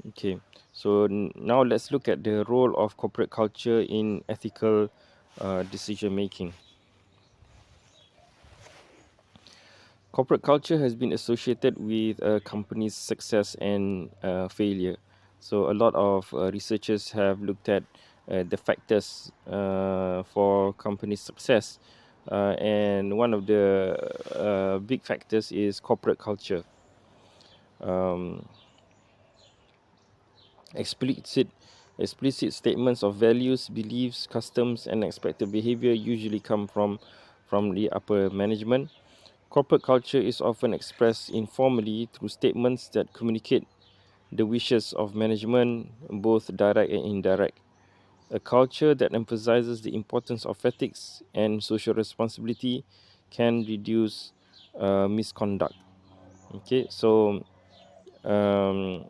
Okay, so now let's look at the role of corporate culture in ethical decision making. Corporate culture has been associated with a company's success and failure. So, a lot of researchers have looked at the factors for company success, and one of the big factors is corporate culture. Um, explicit explicit statements of values, beliefs, customs, and expected behavior usually come from the upper management. Corporate culture is often expressed informally through statements that communicate the wishes of management, both direct and indirect. A culture that emphasizes the importance of ethics and social responsibility can reduce misconduct. Okay, um,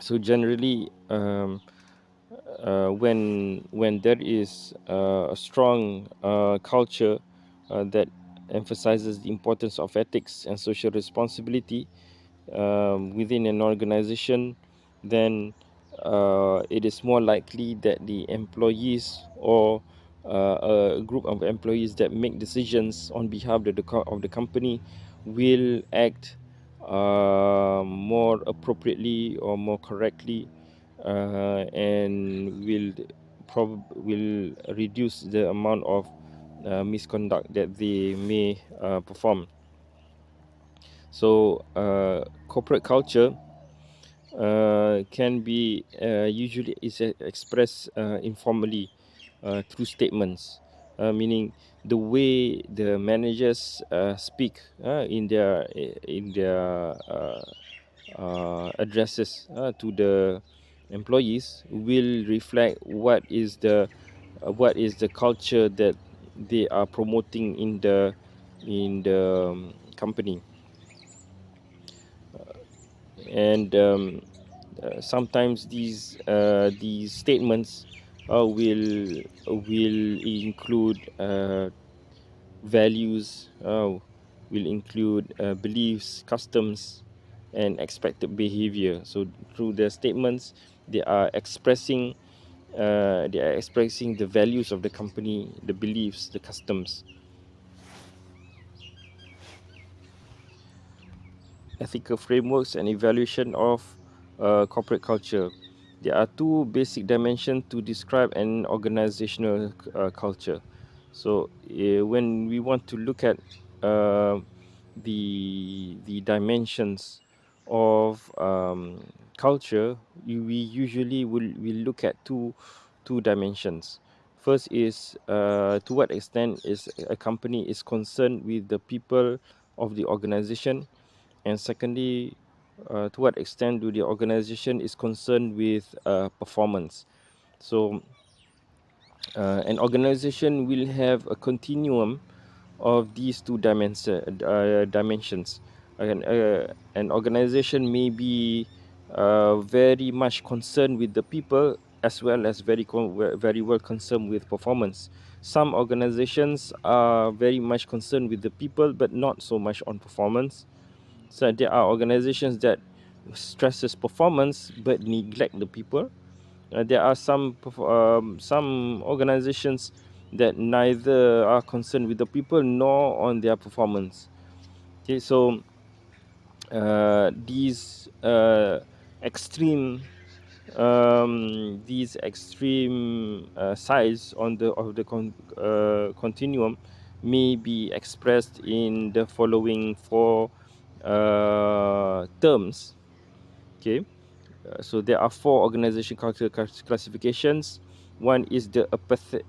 so generally, when there is a strong culture that emphasizes the importance of ethics and social responsibility within an organization, then it is more likely that the employees or a group of employees that make decisions on behalf of the company will act more appropriately or more correctly, and will reduce the amount of misconduct that they may perform. So, corporate culture can be usually is expressed informally through statements, meaning the way the managers speak in their addresses to the employees will reflect what is the culture that they are promoting in the company. And sometimes these statements will include values, will include beliefs, customs, and expected behavior. So through their statements, they are expressing the values of the company, the beliefs, the customs. Ethical frameworks and evaluation of corporate culture. There are two basic dimensions to describe an organizational culture. So, when we want to look at uh, the dimensions of culture, we usually will look at two dimensions. First is to what extent is a company is concerned with the people of the organization, and secondly, to what extent do the organization is concerned with performance. So, an organization will have a continuum of these two dimensions. An organization may be very much concerned with the people, as well as very well concerned with performance. Some organizations are very much concerned with the people, but not so much on performance. So there are organizations that stresses performance but neglect the people. There are some organizations that neither are concerned with the people nor on their performance. Okay, so extreme these extreme sides on the of the continuum may be expressed in the following four terms. Okay, so there are four organization culture classifications. One is the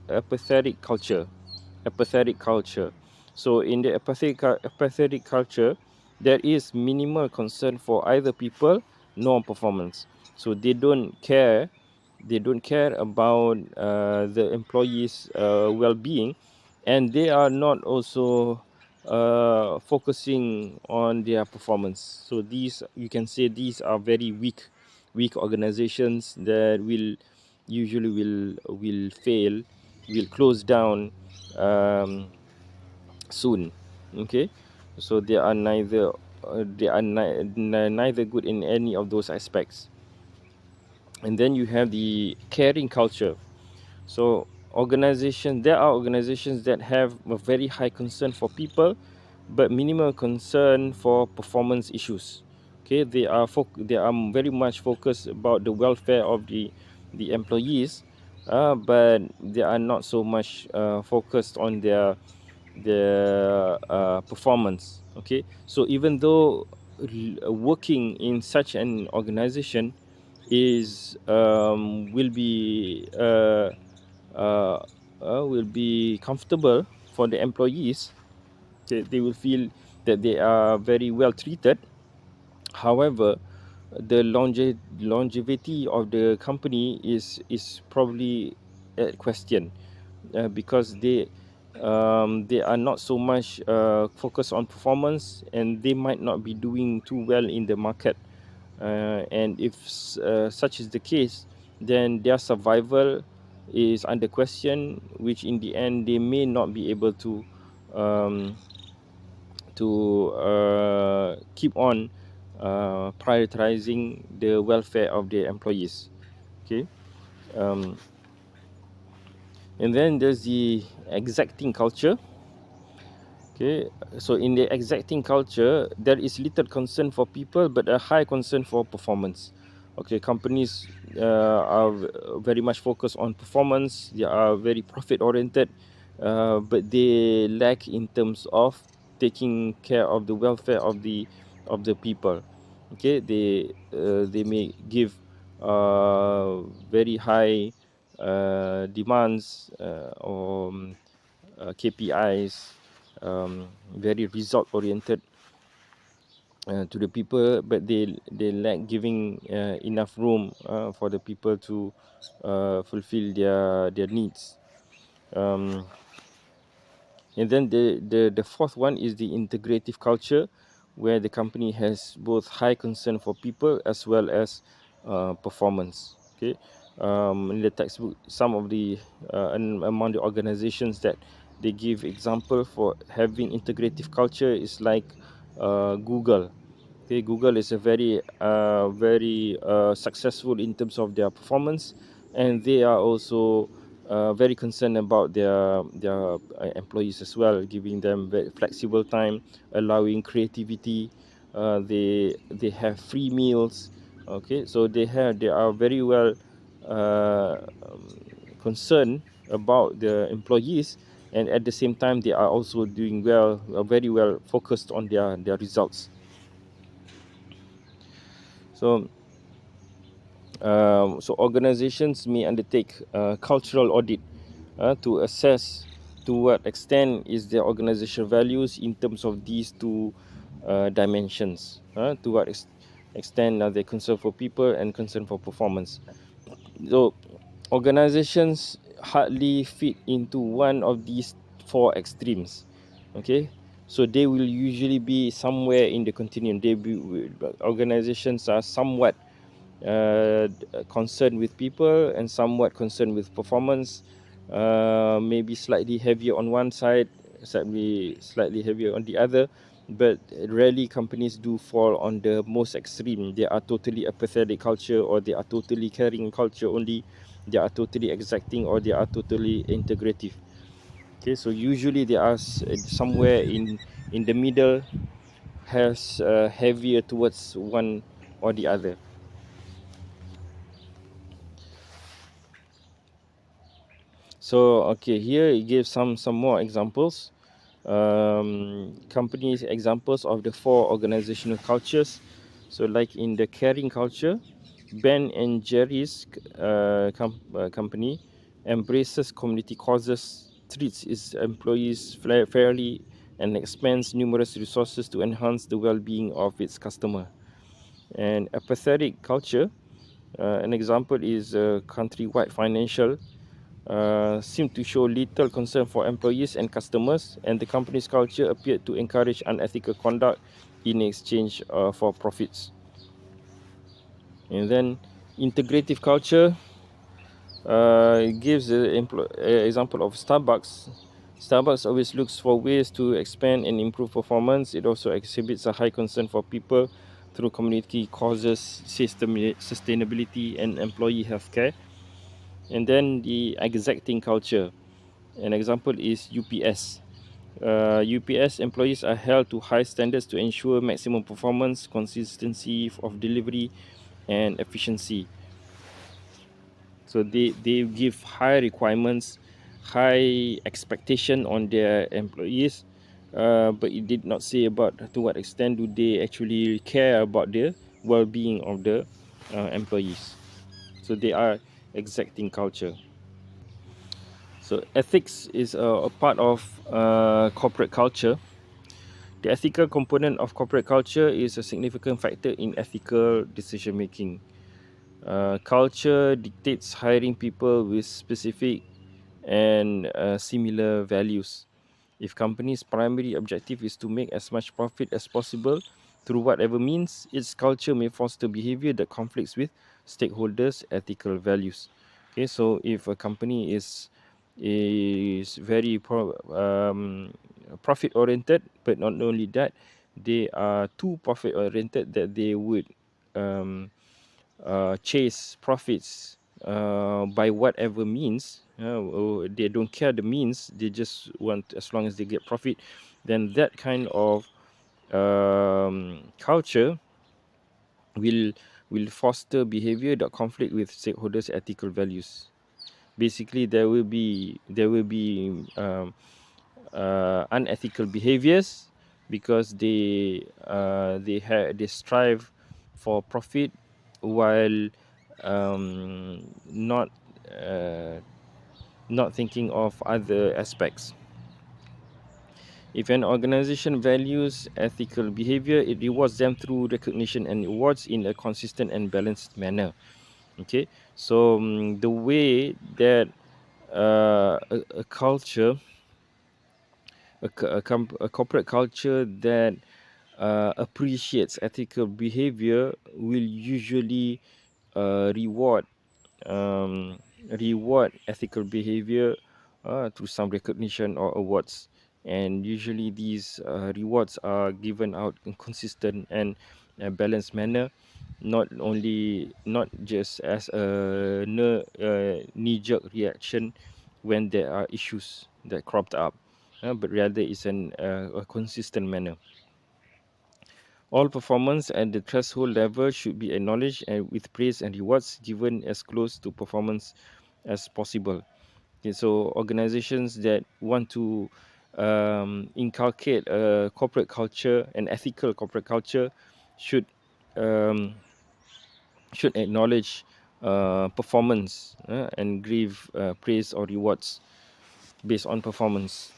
apathetic culture. Apathetic culture. So in the apathetic culture, there is minimal concern for either people nor performance. So they don't care about the employees' well-being, and they are not also focusing on their performance. So these, you can say, these are very weak organizations that will fail, will close down soon. Okay, so they are neither good in any of those aspects. And then you have the caring culture. So there are organizations that have a very high concern for people, but minimal concern for performance issues. Okay, they are very much focused about the welfare of the employees, but they are not so much focused on their performance. Okay, so even though working in such an organization is uh, will be comfortable for the employees. They will feel that they are very well treated. However, the longevity of the company is probably at question, because they are not so much focused on performance, and they might not be doing too well in the market. And if such is the case, then their survival is under question, which in the end they may not be able um, to keep on prioritizing the welfare of their employees. Okay, um, and then there's the exacting culture. Okay, so in the exacting culture, there is little concern for people, but a high concern for performance. Okay, companies are very much focused on performance. They are very profit oriented, but they lack in terms of taking care of the welfare of the people. Okay, they may give very high demands, or KPIs, very result oriented to the people, but they lack giving enough room for the people to fulfill their needs. Um, and then the fourth one is the integrative culture, where the company has both high concern for people as well as performance. Okay, in the textbook, some of the among the organizations that they give example for having integrative culture is like Google. Okay, Google is a very successful in terms of their performance, and they are also very concerned about their employees as well, giving them very flexible time, allowing creativity. They have free meals. Okay, so they are very well concerned about the employees, and at the same time they are also doing well, very well focused on their results. So so organizations may undertake cultural audit to assess to what extent is their organizational values in terms of these two dimensions. To what extent are they concerned for people and concerned for performance. So organizations hardly fit into one of these four extremes. Okay, so they will usually be somewhere in the continuum. Organizations are somewhat concerned with people and somewhat concerned with performance, maybe slightly heavier on one side, slightly heavier on the other, but rarely companies do fall on the most extreme. They are totally apathetic culture, or they are totally caring culture only. They are totally exacting, or they are totally integrative. Okay, so usually they are somewhere in the middle, has heavier towards one or the other. So okay, here it gives some more examples. Companies examples of the four organizational cultures. So like in the caring culture, Ben and Jerry's company embraces community causes, treats its employees fairly, and expends numerous resources to enhance the well-being of its customer. And apathetic culture, an example is Countrywide Financial, seemed to show little concern for employees and customers, and the company's culture appeared to encourage unethical conduct in exchange for profits. And then integrative culture gives the example of Starbucks. Starbucks always looks for ways to expand and improve performance. It also exhibits a high concern for people, through community causes, sustainability, and employee healthcare. And then the exacting culture. An example is UPS. UPS employees are held to high standards to ensure maximum performance, consistency of delivery, and efficiency. So they give high requirements, high expectation on their employees, but it did not say about to what extent do they actually care about the well-being of the employees. So they are exacting culture. So ethics is a part of corporate culture. The ethical component of corporate culture is a significant factor in ethical decision making. Culture dictates hiring people with specific and similar values. If company's primary objective is to make as much profit as possible through whatever means, its culture may foster behavior that conflicts with stakeholders' ethical values. Okay, so if a company is very profit oriented, but not only that, they are too profit oriented that they would um, chase profits by whatever means. They don't care the means, they just want as long as they get profit. Then that kind of culture will foster behavior that conflict with stakeholders' ethical values. Basically, there will be unethical behaviors because they strive for profit while not uh, not thinking of other aspects. If an organization values ethical behavior, it rewards them through recognition and awards in a consistent and balanced manner. Okay, so the way that a culture, a corporate culture that appreciates ethical behavior will usually reward um, ethical behavior through some recognition or awards. And usually these rewards are given out in consistent and balanced manner, not just as a knee-jerk reaction when there are issues that cropped up, but rather it's a consistent manner. All performance at the threshold level should be acknowledged and with praise and rewards given as close to performance as possible. Okay, so organizations that want to inculcate a corporate culture, an ethical corporate culture, should um, acknowledge performance and give praise or rewards based on performance.